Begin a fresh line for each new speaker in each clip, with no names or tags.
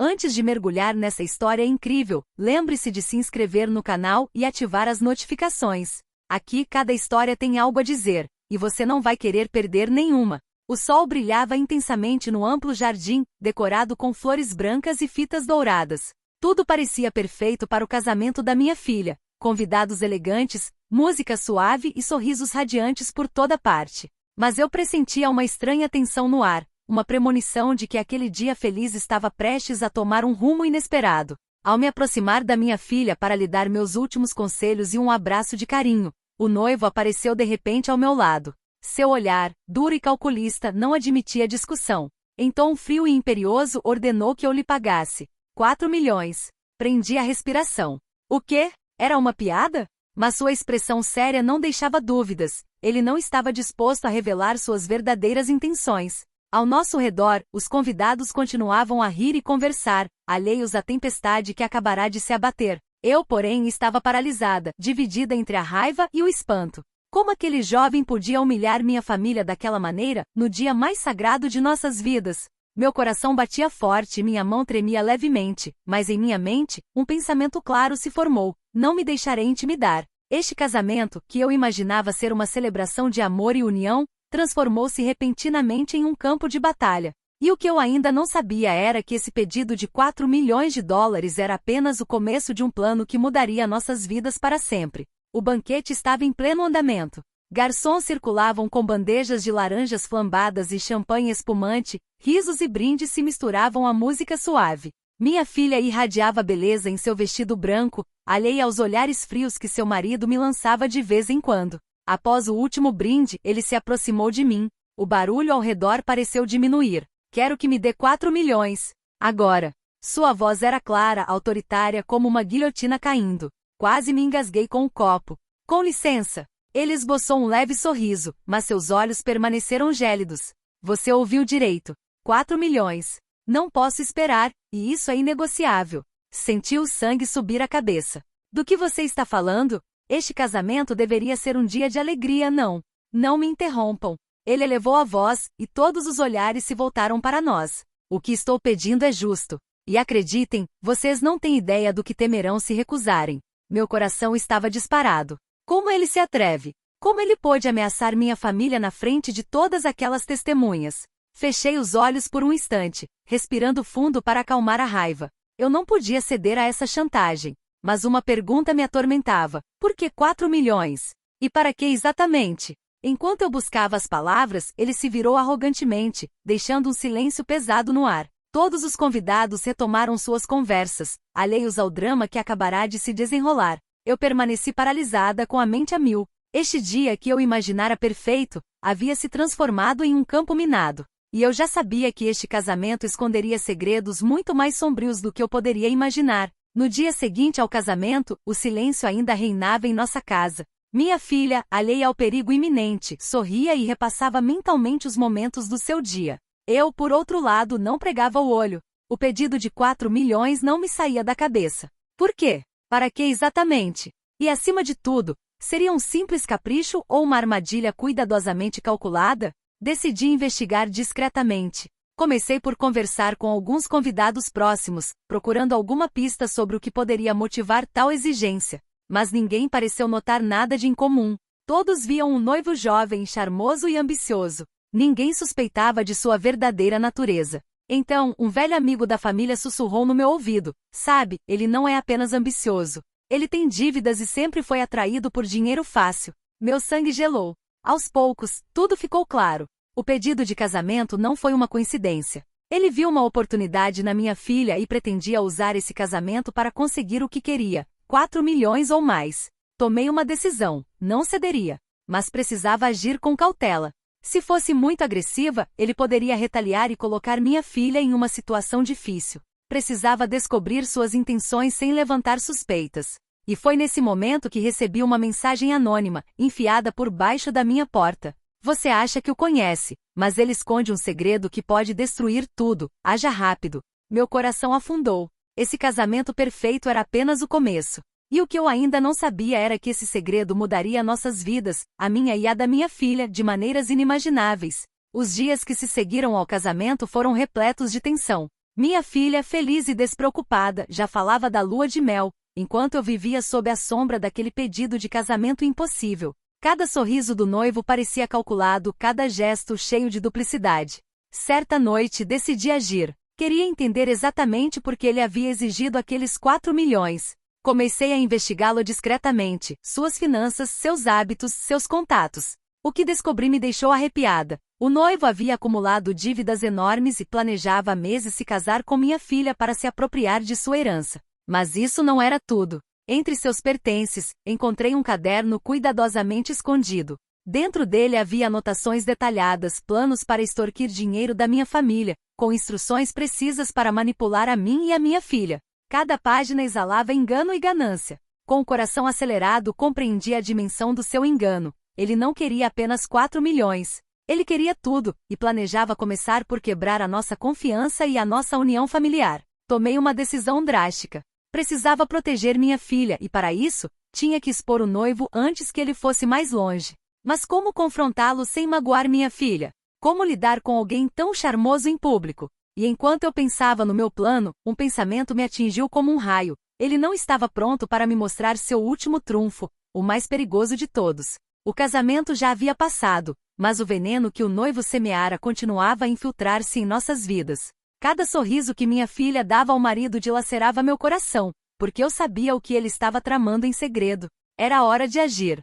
Antes de mergulhar nessa história incrível, lembre-se de se inscrever no canal e ativar as notificações. Aqui cada história tem algo a dizer, e você não vai querer perder nenhuma. O sol brilhava intensamente no amplo jardim, decorado com flores brancas e fitas douradas. Tudo parecia perfeito para o casamento da minha filha. Convidados elegantes, música suave e sorrisos radiantes por toda parte. Mas eu pressentia uma estranha tensão no ar, uma premonição de que aquele dia feliz estava prestes a tomar um rumo inesperado. Ao me aproximar da minha filha para lhe dar meus últimos conselhos e um abraço de carinho, o noivo apareceu de repente ao meu lado. Seu olhar, duro e calculista, não admitia discussão. Em tom frio e imperioso ordenou que eu lhe pagasse 4 milhões. Prendi a respiração. O quê? Era uma piada? Mas sua expressão séria não deixava dúvidas. Ele não estava disposto a revelar suas verdadeiras intenções. Ao nosso redor, os convidados continuavam a rir e conversar, alheios à tempestade que acabará de se abater. Eu, porém, estava paralisada, dividida entre a raiva e o espanto. Como aquele jovem podia humilhar minha família daquela maneira, no dia mais sagrado de nossas vidas? Meu coração batia forte e minha mão tremia levemente, mas em minha mente, um pensamento claro se formou: não me deixarei intimidar. Este casamento, que eu imaginava ser uma celebração de amor e união, transformou-se repentinamente em um campo de batalha. E o que eu ainda não sabia era que esse pedido de 4 milhões de dólares era apenas o começo de um plano que mudaria nossas vidas para sempre. O banquete estava em pleno andamento. Garçons circulavam com bandejas de laranjas flambadas e champanhe espumante, risos e brindes se misturavam à música suave. Minha filha irradiava beleza em seu vestido branco, alheia aos olhares frios que seu marido me lançava de vez em quando. Após o último brinde, ele se aproximou de mim. O barulho ao redor pareceu diminuir. Quero que me dê 4 milhões. Agora. Sua voz era clara, autoritária como uma guilhotina caindo. Quase me engasguei com o copo. Com licença. Ele esboçou um leve sorriso, mas seus olhos permaneceram gélidos. Você ouviu direito. 4 milhões. Não posso esperar, e isso é inegociável. Senti o sangue subir a cabeça. Do que você está falando? Este casamento deveria ser um dia de alegria, não. Não me interrompam. Ele elevou a voz, e todos os olhares se voltaram para nós. O que estou pedindo é justo. E acreditem, vocês não têm ideia do que temerão se recusarem. Meu coração estava disparado. Como ele se atreve? Como ele pôde ameaçar minha família na frente de todas aquelas testemunhas? Fechei os olhos por um instante, respirando fundo para acalmar a raiva. Eu não podia ceder a essa chantagem. Mas uma pergunta me atormentava. Por que 4 milhões? E para que exatamente? Enquanto eu buscava as palavras, ele se virou arrogantemente, deixando um silêncio pesado no ar. Todos os convidados retomaram suas conversas, alheios ao drama que acabará de se desenrolar. Eu permaneci paralisada com a mente a mil. Este dia que eu imaginara perfeito, havia se transformado em um campo minado. E eu já sabia que este casamento esconderia segredos muito mais sombrios do que eu poderia imaginar. No dia seguinte ao casamento, o silêncio ainda reinava em nossa casa. Minha filha, alheia ao perigo iminente, sorria e repassava mentalmente os momentos do seu dia. Eu, por outro lado, não pregava o olho. O pedido de 4 milhões não me saía da cabeça. Por quê? Para que exatamente? E acima de tudo, seria um simples capricho ou uma armadilha cuidadosamente calculada? Decidi investigar discretamente. Comecei por conversar com alguns convidados próximos, procurando alguma pista sobre o que poderia motivar tal exigência. Mas ninguém pareceu notar nada de incomum. Todos viam um noivo jovem, charmoso e ambicioso. Ninguém suspeitava de sua verdadeira natureza. Então, um velho amigo da família sussurrou no meu ouvido: sabe, ele não é apenas ambicioso. Ele tem dívidas e sempre foi atraído por dinheiro fácil. Meu sangue gelou. Aos poucos, tudo ficou claro. O pedido de casamento não foi uma coincidência. Ele viu uma oportunidade na minha filha e pretendia usar esse casamento para conseguir o que queria: 4 milhões ou mais. Tomei uma decisão: não cederia. Mas precisava agir com cautela. Se fosse muito agressiva, ele poderia retaliar e colocar minha filha em uma situação difícil. Precisava descobrir suas intenções sem levantar suspeitas. E foi nesse momento que recebi uma mensagem anônima, enfiada por baixo da minha porta. Você acha que o conhece, mas ele esconde um segredo que pode destruir tudo. Haja rápido. Meu coração afundou. Esse casamento perfeito era apenas o começo. E o que eu ainda não sabia era que esse segredo mudaria nossas vidas, a minha e a da minha filha, de maneiras inimagináveis. Os dias que se seguiram ao casamento foram repletos de tensão. Minha filha, feliz e despreocupada, já falava da lua de mel, enquanto eu vivia sob a sombra daquele pedido de casamento impossível. Cada sorriso do noivo parecia calculado, cada gesto cheio de duplicidade. Certa noite decidi agir. Queria entender exatamente por que ele havia exigido aqueles 4 milhões. Comecei a investigá-lo discretamente, suas finanças, seus hábitos, seus contatos. O que descobri me deixou arrepiada. O noivo havia acumulado dívidas enormes e planejava há meses se casar com minha filha para se apropriar de sua herança. Mas isso não era tudo. Entre seus pertences, encontrei um caderno cuidadosamente escondido. Dentro dele havia anotações detalhadas, planos para extorquir dinheiro da minha família, com instruções precisas para manipular a mim e a minha filha. Cada página exalava engano e ganância. Com o coração acelerado, compreendi a dimensão do seu engano. Ele não queria apenas 4 milhões. Ele queria tudo, e planejava começar por quebrar a nossa confiança e a nossa união familiar. Tomei uma decisão drástica. Precisava proteger minha filha e, para isso, tinha que expor o noivo antes que ele fosse mais longe. Mas como confrontá-lo sem magoar minha filha? Como lidar com alguém tão charmoso em público? E enquanto eu pensava no meu plano, um pensamento me atingiu como um raio. Ele não estava pronto para me mostrar seu último trunfo, o mais perigoso de todos. O casamento já havia passado, mas o veneno que o noivo semeara continuava a infiltrar-se em nossas vidas. Cada sorriso que minha filha dava ao marido dilacerava meu coração, porque eu sabia o que ele estava tramando em segredo. Era hora de agir.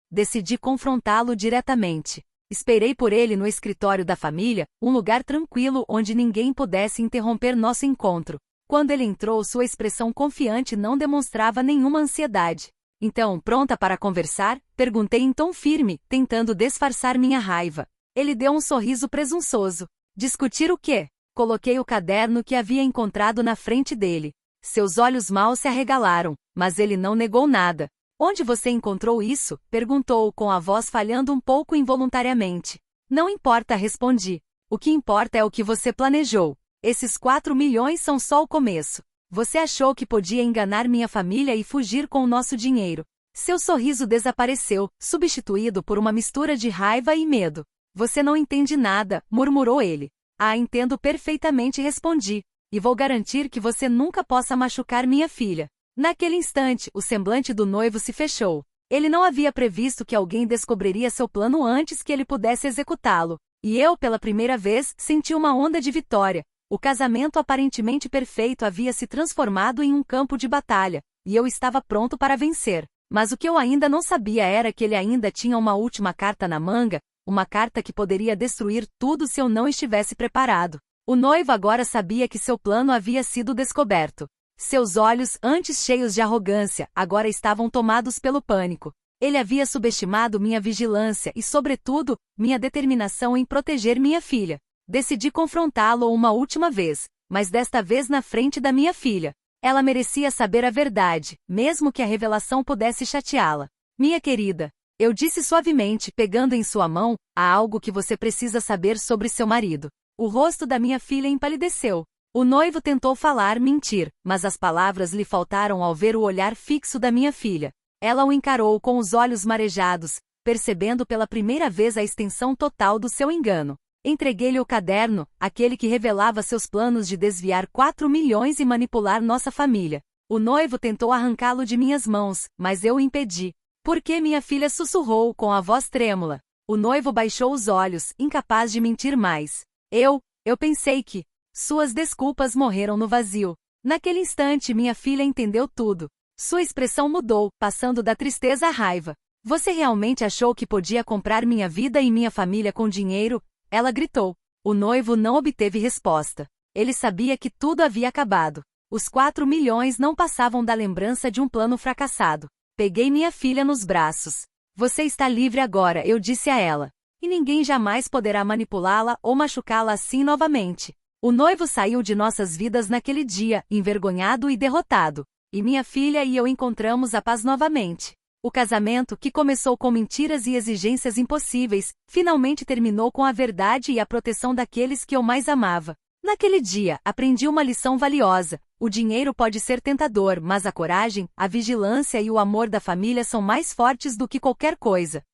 Decidi confrontá-lo diretamente. Esperei por ele no escritório da família, um lugar tranquilo onde ninguém pudesse interromper nosso encontro. Quando ele entrou, sua expressão confiante não demonstrava nenhuma ansiedade. Então, pronta para conversar? Perguntei em tom firme, tentando disfarçar minha raiva. Ele deu um sorriso presunçoso. Discutir o quê? Coloquei o caderno que havia encontrado na frente dele. Seus olhos mal se arregalaram, mas ele não negou nada. Onde você encontrou isso? Perguntou com a voz falhando um pouco involuntariamente. Não importa, respondi. O que importa é o que você planejou. Esses 4 milhões são só o começo. Você achou que podia enganar minha família e fugir com o nosso dinheiro. Seu sorriso desapareceu, substituído por uma mistura de raiva e medo. Você não entende nada, murmurou ele. Ah, entendo perfeitamente, respondi. E vou garantir que você nunca possa machucar minha filha. Naquele instante, o semblante do noivo se fechou. Ele não havia previsto que alguém descobriria seu plano antes que ele pudesse executá-lo. E eu, pela primeira vez, senti uma onda de vitória. O casamento aparentemente perfeito havia se transformado em um campo de batalha, e eu estava pronto para vencer. Mas o que eu ainda não sabia era que ele ainda tinha uma última carta na manga, uma carta que poderia destruir tudo se eu não estivesse preparado. O noivo agora sabia que seu plano havia sido descoberto. Seus olhos, antes cheios de arrogância, agora estavam tomados pelo pânico. Ele havia subestimado minha vigilância e, sobretudo, minha determinação em proteger minha filha. Decidi confrontá-lo uma última vez, mas desta vez na frente da minha filha. Ela merecia saber a verdade, mesmo que a revelação pudesse chateá-la. Minha querida, eu disse suavemente, pegando em sua mão, há algo que você precisa saber sobre seu marido. O rosto da minha filha empalideceu. O noivo tentou falar, mentir, mas as palavras lhe faltaram ao ver o olhar fixo da minha filha. Ela o encarou com os olhos marejados, percebendo pela primeira vez a extensão total do seu engano. Entreguei-lhe o caderno, aquele que revelava seus planos de desviar 4 milhões e manipular nossa família. O noivo tentou arrancá-lo de minhas mãos, mas eu o impedi. Por que minha filha sussurrou com a voz trêmula? O noivo baixou os olhos, incapaz de mentir mais. Eu pensei que... Suas desculpas morreram no vazio. Naquele instante minha filha entendeu tudo. Sua expressão mudou, passando da tristeza à raiva. Você realmente achou que podia comprar minha vida e minha família com dinheiro? Ela gritou. O noivo não obteve resposta. Ele sabia que tudo havia acabado. Os 4 milhões não passavam da lembrança de um plano fracassado. Peguei minha filha nos braços. Você está livre agora, eu disse a ela. E ninguém jamais poderá manipulá-la ou machucá-la assim novamente. O noivo saiu de nossas vidas naquele dia, envergonhado e derrotado. E minha filha e eu encontramos a paz novamente. O casamento, que começou com mentiras e exigências impossíveis, finalmente terminou com a verdade e a proteção daqueles que eu mais amava. Naquele dia, aprendi uma lição valiosa. O dinheiro pode ser tentador, mas a coragem, a vigilância e o amor da família são mais fortes do que qualquer coisa.